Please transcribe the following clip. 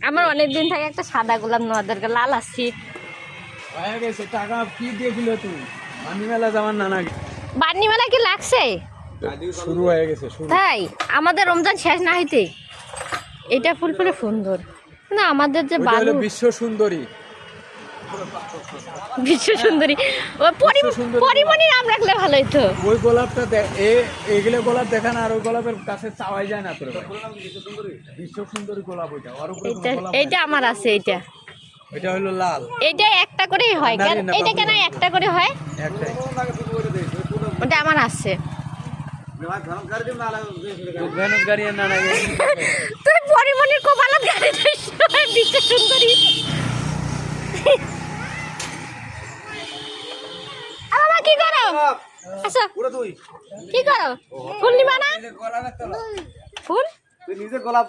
আমার অনেকদিন থেকে একটা সাদা গোলাপ নেওয়া দরকার, লাল আসছি। হয়ে গেছে, টাকা কি দিয়েছিল তুমি? বান্নি মেলা যাবার না নাকি? বান্নি মেলা কি লাগছে? শুরু হয়ে গেছে শুরু। তাই আমাদের রমজান শেষ না হইতে এটা ফুল ফুলে সুন্দর না। আমাদের যে বালু বিশ্ব সুন্দরী, বিশ্ব সুন্দরী, ও পরিমণি নাম রাখলে ভালো হইতো। ওই গোলাপটা এগুলো গোলাপ দেখা না, আর ওই গোলাপের কাছে চাওয়াই যায় না তোর। বিশ্ব সুন্দরী গোলাপ ওইটা, আর উপরে কোনো গোলাপ এইটা আমার আছে। এটা হলো লাল। এইটা একটা করেই হয় কেন? এইটা কেন একটা করে হয়? একটাই। ওটা আমার আছে। গাড়ি না লাগে তুই পরিমণির কপালত গাড়ি দিস, বিশ্ব সুন্দরী। বাবা কি করো? আচ্ছা কি করো? ফুল নিবা না? ফুল? তুই নিজে গোলাপ